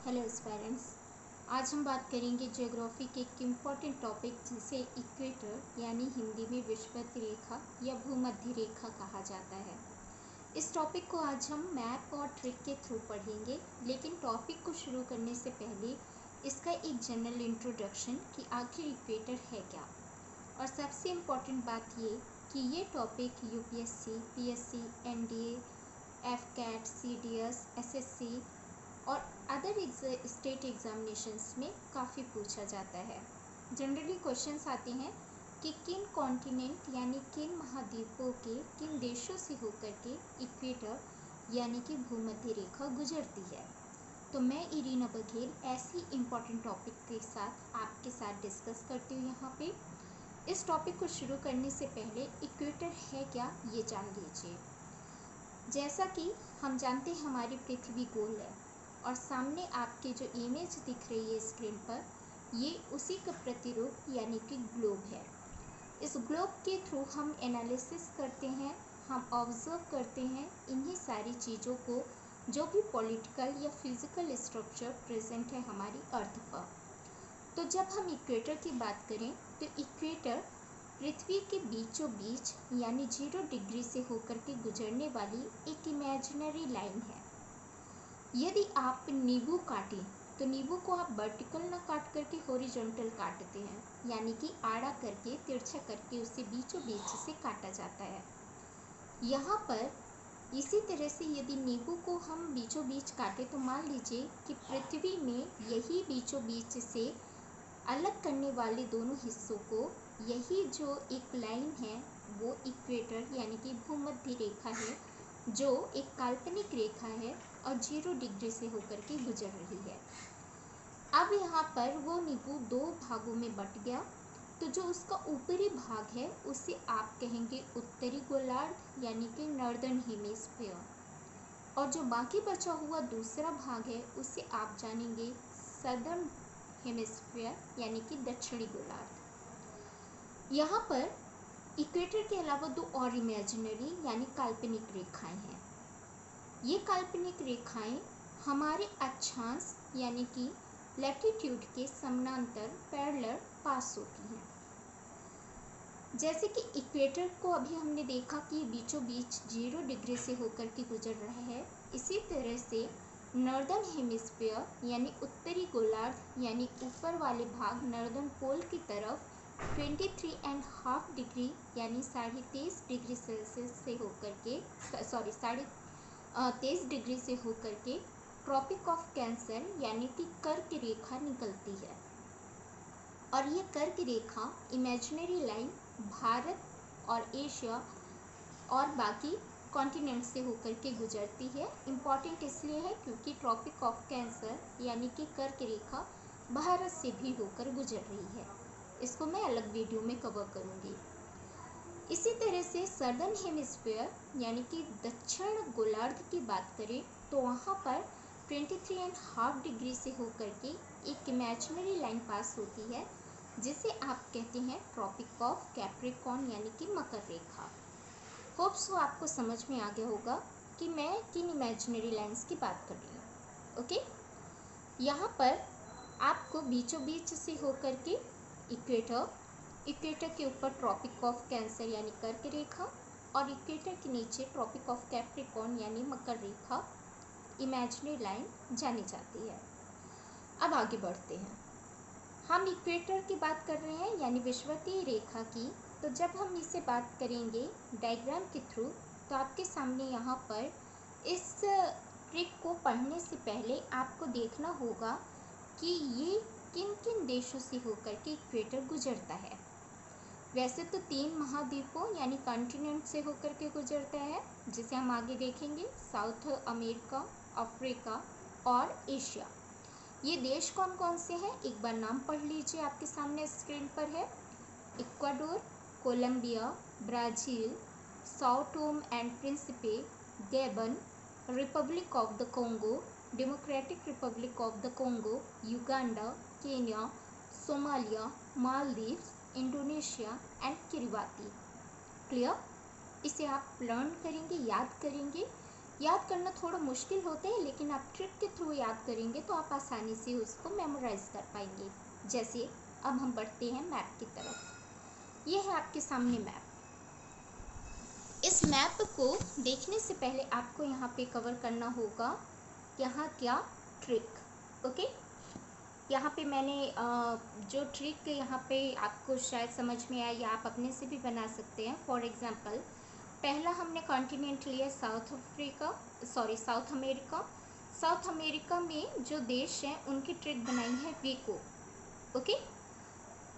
Hello students, आज हम बात करेंगे ज्योग्राफी के एक इम्पॉर्टेंट टॉपिक जिसे इक्वेटर यानी हिंदी में विषुवत रेखा या भूमध्य रेखा कहा जाता है। इस टॉपिक को आज हम मैप और ट्रिक के थ्रू पढ़ेंगे, लेकिन टॉपिक को शुरू करने से पहले इसका एक जनरल इंट्रोडक्शन कि आखिर इक्वेटर है क्या। और सबसे इम्पॉर्टेंट बात ये कि ये topic UPSC, PSC, NDA, AFCAT, CDS, SSC और अदर स्टेट एग्जामिनेशंस में काफ़ी पूछा जाता है। जनरली क्वेश्चंस आते हैं कि किन कॉन्टिनेंट यानी किन महाद्वीपों के किन देशों से होकर के इक्वेटर यानी कि भूमध्य रेखा गुजरती है। तो मैं इरीना बघेल ऐसी इम्पॉर्टेंट टॉपिक के साथ आपके साथ डिस्कस करती हूँ यहाँ पे। इस टॉपिक को शुरू करने से पहले इक्वेटर है क्या ये जान लीजिए। जैसा कि हम जानते हैं हमारी पृथ्वी गोल है और सामने आपके जो इमेज दिख रही है स्क्रीन पर, ये उसी का प्रतिरूप यानी कि ग्लोब है। इस ग्लोब के थ्रू हम एनालिसिस करते हैं, हम ऑब्जर्व करते हैं इन्हीं सारी चीज़ों को जो भी पॉलिटिकल या फिजिकल स्ट्रक्चर प्रेजेंट है हमारी अर्थ पर। तो जब हम इक्वेटर की बात करें तो इक्वेटर पृथ्वी के बीचों बीच यानी 0 डिग्री से होकर के गुजरने वाली एक इमेजिनरी लाइन है। यदि आप नींबू काटें तो नींबू को आप वर्टिकल ना काट करके हॉरिजॉन्टल काटते हैं, यानी कि आड़ा करके तिरछा करके उसे बीचों बीच से काटा जाता है। यहाँ पर इसी तरह से यदि नींबू को हम बीचों बीच काटें तो मान लीजिए कि पृथ्वी में यही बीचों बीच से अलग करने वाले दोनों हिस्सों को यही जो एक लाइन है वो इक्वेटर यानी कि भूमध्य रेखा है, जो एक काल्पनिक रेखा है और 0 डिग्री से होकर के गुजर रही है। अब यहाँ पर वो नींबू 2 भागों में बट गया, तो जो उसका ऊपरी भाग है उसे आप कहेंगे उत्तरी गोलार्ध यानी कि नॉर्दर्न हेमिस्फीयर, और जो बाकी बचा हुआ दूसरा भाग है उसे आप जानेंगे सदर्न हेमिस्फीयर यानी कि दक्षिणी गोलार्ध। यहाँ पर इक्वेटर के अलावा 2 और इमेजिनरी यानी काल्पनिक रेखाएं हैं। ये काल्पनिक रेखाएं हमारे अक्षांश यानी कि लैटिट्यूड के समानांतर पैरेलल पास होती हैं। जैसे कि इक्वेटर को अभी हमने देखा कि बीचों बीच 0 डिग्री से होकर के गुजर रहा है, इसी तरह से नॉर्दर्न हेमिस्फीयर यानी उत्तरी गोलार्ध यानी ऊपर वाले भाग नॉर्दर्न पोल की तरफ 23.5 डिग्री यानी 23.5 डिग्री सेल्सियस से होकर के 23 डिग्री से होकर के ट्रॉपिक ऑफ कैंसर यानी कि कर्क रेखा निकलती है। और ये कर्क रेखा इमेजिनरी लाइन भारत और एशिया और बाकी कॉन्टिनेंट से होकर के गुजरती है। इम्पॉर्टेंट इसलिए है क्योंकि ट्रॉपिक ऑफ कैंसर यानी कि कर्क रेखा भारत से भी होकर गुजर रही है। इसको मैं अलग वीडियो में कवर करूँगी। इसी तरह से सदर्न हेमिस्फीयर यानी कि दक्षिण गोलार्ध की बात करें तो वहाँ पर 23.5 डिग्री से होकर के एक इमेजिनरी लाइन पास होती है जिसे आप कहते हैं ट्रॉपिक ऑफ कैप्रिकॉर्न यानी कि मकर रेखा। होप सो आपको समझ में आ गया होगा कि मैं किन इमेजिनरी लाइंस की बात कर रही हूँ। ओके, यहाँ पर आपको बीचों बीच से होकर के इक्वेटर के ऊपर ट्रॉपिक ऑफ कैंसर यानी कर्क रेखा और इक्वेटर के नीचे ट्रॉपिक ऑफ कैप्रिकॉर्न यानी मकर रेखा इमेजिनरी लाइन जानी जाती है। अब आगे बढ़ते हैं। हम इक्वेटर की बात कर रहे हैं यानी विषुवतीय रेखा की। तो जब हम इससे बात करेंगे डायग्राम के थ्रू तो आपके सामने यहाँ पर इस ट्रिक को पढ़ने से पहले आपको देखना होगा कि ये किन किन देशों से होकर के इक्वेटर गुजरता है। वैसे तो 3 महाद्वीपों यानी कॉन्टिनेंट से होकर के गुजरता है, जिसे हम आगे देखेंगे, साउथ अमेरिका, अफ्रीका और एशिया। ये देश कौन कौन से हैं एक बार नाम पढ़ लीजिए, आपके सामने स्क्रीन पर है। Ecuador, Colombia, Brazil, Sao Tome and Principe, Gabon, Republic of the Congo, Democratic Republic of the Congo, Uganda, Kenya, Somalia, Maldives, Indonesia and Kiribati. Clear? इसे आप लर्न करेंगे, याद करेंगे। याद करना थोड़ा मुश्किल होता है, लेकिन आप ट्रिक के थ्रू याद करेंगे तो आप आसानी से उसको मेमोराइज कर पाएंगे। जैसे अब हम बढ़ते हैं मैप की तरफ। ये है आपके सामने मैप। इस मैप को देखने से पहले आपको यहाँ पे कवर करना होगा यहाँ क्या ट्रिक। ओके, यहाँ पे मैंने जो ट्रिक यहाँ पे आपको शायद समझ में आए या आप अपने से भी बना सकते हैं। फॉर एग्जांपल, पहला हमने कॉन्टिनेंट लिया साउथ अमेरिका। साउथ अमेरिका में जो देश हैं उनकी ट्रिक बनाई है वीको। ओके,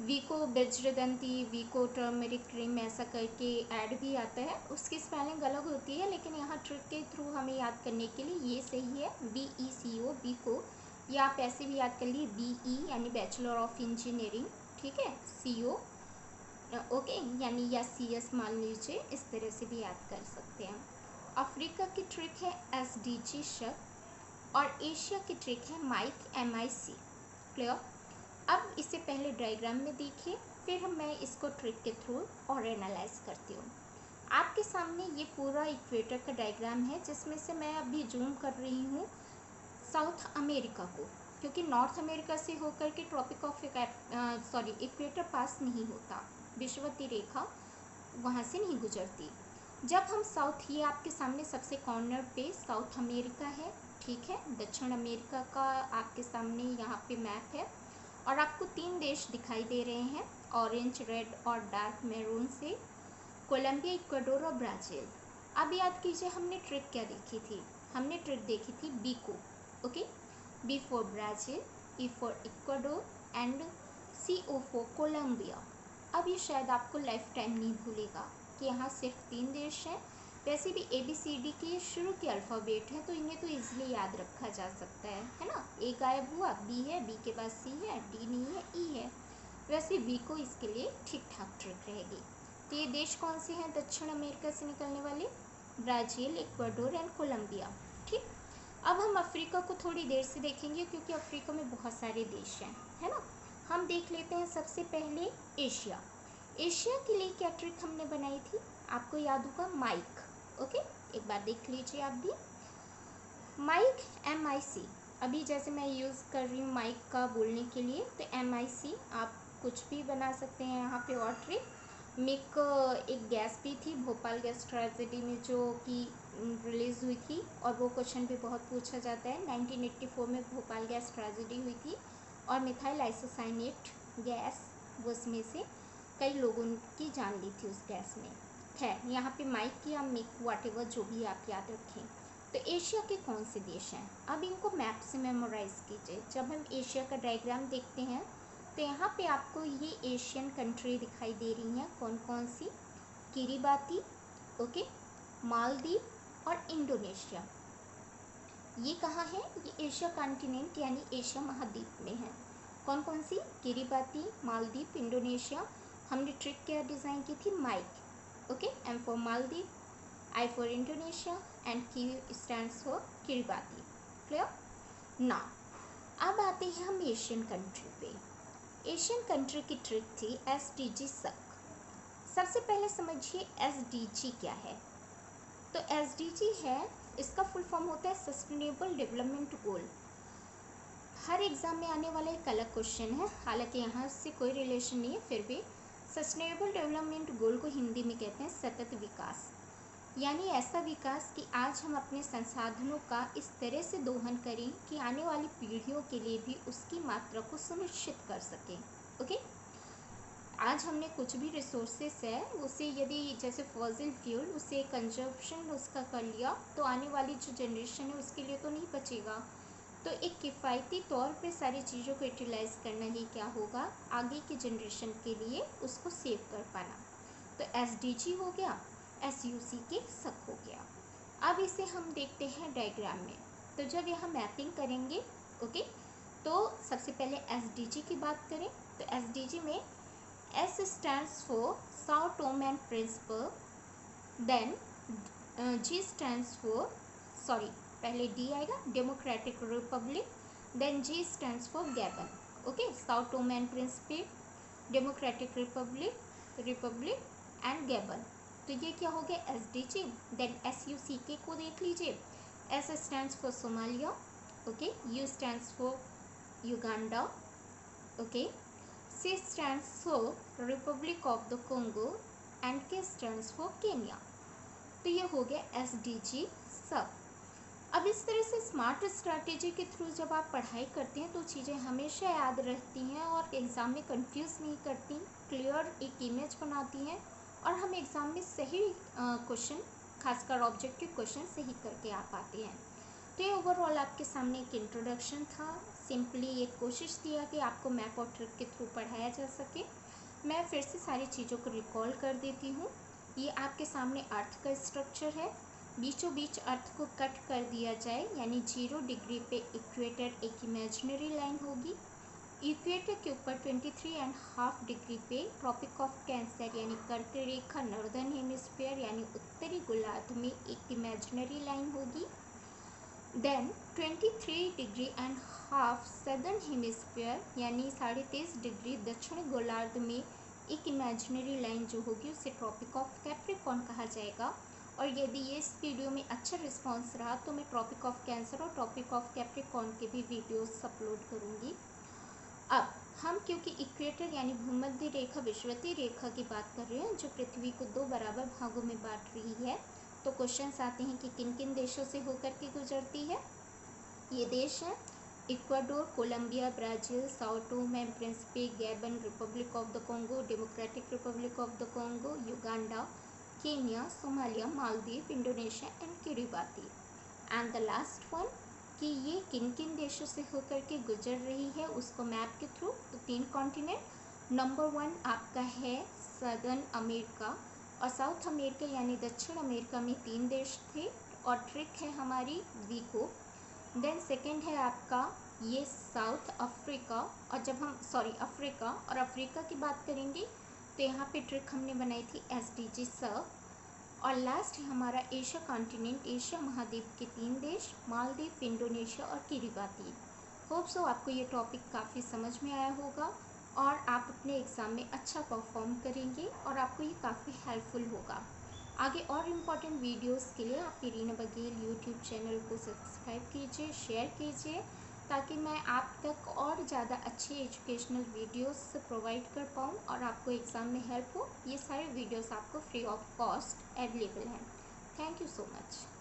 वीको वज्रदंती, वीको टर्मरिक क्रीम, ऐसा करके ऐड भी आता है, उसकी स्पेलिंग अलग होती है, लेकिन यहाँ ट्रिक के थ्रू हमें याद करने के लिए ये सही है, BECO वीको, या आप ऐसे भी याद कर लिए BE यानी बैचलर ऑफ इंजीनियरिंग, ठीक है, CO ओके यानी या CS मान लीजिए, इस तरह से भी याद कर सकते हैं। अफ्रीका की ट्रिक है SDG शक, और एशिया की ट्रिक है माइक MIC। क्लियर? अब इसे पहले डायग्राम में देखिए, फिर मैं इसको ट्रिक के थ्रू और एनालाइज करती हूँ। आपके सामने ये पूरा इक्वेटर का डायग्राम है, जिसमें से मैं अभी जूम कर रही हूँ साउथ अमेरिका को, क्योंकि नॉर्थ अमेरिका से होकर के ट्रॉपिक ऑफ इक्वेटर पास नहीं होता, विषुवतीय रेखा वहाँ से नहीं गुजरती। जब हम साउथ, ये आपके सामने सबसे कॉर्नर पे साउथ अमेरिका है, ठीक है, दक्षिण अमेरिका का आपके सामने यहाँ पे मैप है, और आपको 3 देश दिखाई दे रहे हैं ऑरेंज, रेड और डार्क मैरून से, कोलंबिया, इक्वाडोर और ब्राज़ील। अब याद कीजिए हमने ट्रिक क्या देखी थी, हमने ट्रिक देखी थी बीको। Okay, B for Brazil, E for Ecuador and CO for Colombia. अब ये शायद आपको लाइफ टाइम नहीं भूलेगा कि यहाँ सिर्फ 3 देश हैं। वैसे भी ABCD के शुरू के अल्फ़ाबेट हैं, तो इन्हें तो इजीली याद रखा जा सकता है ना। A गायब हुआ, B है, B के बाद C है, D नहीं है, E है। वैसे V को इसके लिए ठीक ठाक ट्रिक रहेगी। तो ये देश कौन से हैं दक्षिण अमेरिका से निकलने वाले? Brazil, Ecuador and Colombia. ठीक, अब हम अफ्रीका को थोड़ी देर से देखेंगे, क्योंकि अफ्रीका में बहुत सारे देश हैं, है ना। हम देख लेते हैं सबसे पहले एशिया। एशिया के लिए क्या ट्रिक हमने बनाई थी, आपको याद होगा, माइक। ओके, एक बार देख लीजिए आप भी, माइक MIC। अभी जैसे मैं यूज़ कर रही हूँ माइक का बोलने के लिए, तो MIC आप कुछ भी बना सकते हैं यहाँ पे। और ट्रिक मिक एक गैस भी थी भोपाल गैस ट्रेजेडी में जो कि रिलीज़ हुई थी, और वो क्वेश्चन भी बहुत पूछा जाता है। 1984 में भोपाल गैस ट्रेजेडी हुई थी, और मिथाइल आइसोसाइनेट गैस, उसमें से कई लोगों की जान ली थी उस गैस में। खैर, यहाँ पे माइक या मिक वाटेवर जो भी आप याद रखें। तो एशिया के कौन से देश हैं, अब इनको मैप से मेमोराइज कीजिए। जब हम एशिया का डायग्राम देखते हैं तो यहाँ पे आपको ये एशियन कंट्री दिखाई दे रही हैं, कौन कौन सी? किरिबाती, ओके, मालदीव और इंडोनेशिया। ये कहाँ है? ये एशिया कॉन्टिनेंट यानी एशिया महाद्वीप में है। कौन कौन सी? Kiribati, Maldives, Indonesia. हमने ट्रिक क्या डिज़ाइन की थी? Mike. Okay, M for Maldives, I for Indonesia and K stands for Kiribati. Clear? Now, अब आते हैं हम एशियन कंट्री पे। एशियन कंट्री की ट्रिक थी SDG सक। सबसे पहले समझिए SDG क्या है। तो SDG है, इसका फुल फॉर्म होता है सस्टेनेबल डेवलपमेंट गोल। हर एग्ज़ाम में आने वाला एक अलग क्वेश्चन है, हालांकि यहाँ से कोई रिलेशन नहीं है, फिर भी सस्टेनेबल डेवलपमेंट गोल को हिंदी में कहते हैं सतत विकास, यानी ऐसा विकास कि आज हम अपने संसाधनों का इस तरह से दोहन करें कि आने वाली पीढ़ियों के लिए भी उसकी मात्रा को सुनिश्चित कर सकें। ओके, आज हमने कुछ भी रिसोर्सेस है उसे, यदि जैसे फॉसिल फ्यूल, उसे कंजप्शन उसका कर लिया, तो आने वाली जो जनरेशन है उसके लिए तो नहीं बचेगा। तो एक किफ़ायती तौर पे सारी चीज़ों को यूटिलाइज करना ही क्या होगा, आगे की जनरेशन के लिए उसको सेव कर पाना। तो SDG हो गया, SUC के सक हो गया। अब इसे हम देखते हैं डायग्राम में। तो जब यहाँ मैपिंग करेंगे, ओके, तो सबसे पहले SDG की बात करें तो SDG में S stands for Sao Tome and Principe, then G stands for, पहले D आएगा, Democratic Republic, then G stands for Gabon. Okay, Sao Tome and Principe, Democratic Republic and Gabon. तो ये क्या हो गया SDG। देन SUCK को देख लीजिए, S stands for Somalia. Okay, U stands for Uganda. Okay, C stands for Republic of the Congo and K stands for Kenya. तो ये हो गया SDG सब। अब इस तरह से स्मार्ट स्ट्रैटेजी के थ्रू जब आप पढ़ाई करते हैं तो चीज़ें हमेशा याद रहती हैं और एग्ज़ाम में कंफ्यूज नहीं करती, क्लियर एक इमेज बनाती हैं और हम एग्ज़ाम में सही क्वेश्चन, खासकर ऑब्जेक्टिव क्वेश्चन सही करके आ पाते हैं। तो ये ओवरऑल आपके सामने एक इंट्रोडक्शन था। सिंपली एक कोशिश किया कि आपको मैप और ट्रिक के थ्रू पढ़ाया जा सके। मैं फिर से सारी चीज़ों को रिकॉल कर देती हूँ। ये आपके सामने अर्थ का स्ट्रक्चर है। बीचों बीच अर्थ को कट कर दिया जाए, यानी 0 डिग्री पे इक्वेटर एक इमेजिनरी लाइन होगी। इक्वेटर के ऊपर 23.5 डिग्री पे ट्रॉपिक ऑफ कैंसर यानी कर्क रेखा नॉर्दर्न हेमिस्फीयर यानी उत्तरी गोलार्ध में एक इमेजिनरी लाइन होगी। देन 23.5 सदर्न हेमिस्फीयर यानी 23.5 डिग्री दक्षिण गोलार्ध में एक इमेजिनरी लाइन जो होगी उसे ट्रॉपिक ऑफ कैप्रिकॉर्न कहा जाएगा। और यदि ये इस वीडियो में अच्छा रिस्पांस रहा तो मैं ट्रॉपिक ऑफ कैंसर और ट्रॉपिक ऑफ कैप्रिकॉर्न के भी वीडियोस अपलोड करूँगी। अब हम क्योंकि इक्वेटर यानी भूमध्य रेखा विषुवतीय रेखा की बात कर रहे हैं जो पृथ्वी को 2 बराबर भागों में बांट रही है, तो क्वेश्चंस आते हैं कि किन किन देशों से होकर के गुजरती है। ये देश हैं Ecuador, Colombia, Brazil, Sao Tome and Principe, Gabon, Republic of the Congo, Democratic Republic of the Congo, Uganda, Kenya, Somalia, Maldives, Indonesia and Kiribati. And the last one कि ये किन किन देशों से होकर के गुजर रही है उसको मैप के थ्रू। तो 3 कॉन्टिनेंट। नंबर 1 आपका है सदर्न अमेरिका और साउथ अमेरिका यानी दक्षिण अमेरिका में 3 देश थे और ट्रिक है हमारी वीको। देन सेकंड है आपका ये साउथ अफ्रीका, और जब हम अफ्रीका और अफ्रीका की बात करेंगे तो यहाँ पे ट्रिक हमने बनाई थी SDG सब। और लास्ट है हमारा एशिया कॉन्टिनेंट, एशिया महाद्वीप के 3 देश मालदीव, इंडोनेशिया और किरिबाती। होप सो आपको ये टॉपिक काफ़ी समझ में आया होगा और आप अपने एग्ज़ाम में अच्छा परफॉर्म करेंगे और आपको ये काफ़ी हेल्पफुल होगा। आगे और इम्पॉर्टेंट वीडियोस के लिए आप रीना बघेल यूट्यूब चैनल को सब्सक्राइब कीजिए, शेयर कीजिए ताकि मैं आप तक और ज़्यादा अच्छे एजुकेशनल वीडियोस प्रोवाइड कर पाऊँ और आपको एग्ज़ाम में हेल्प हो। ये सारे वीडियोस आपको फ्री ऑफ कॉस्ट अवेलेबल हैं। Thank you so much.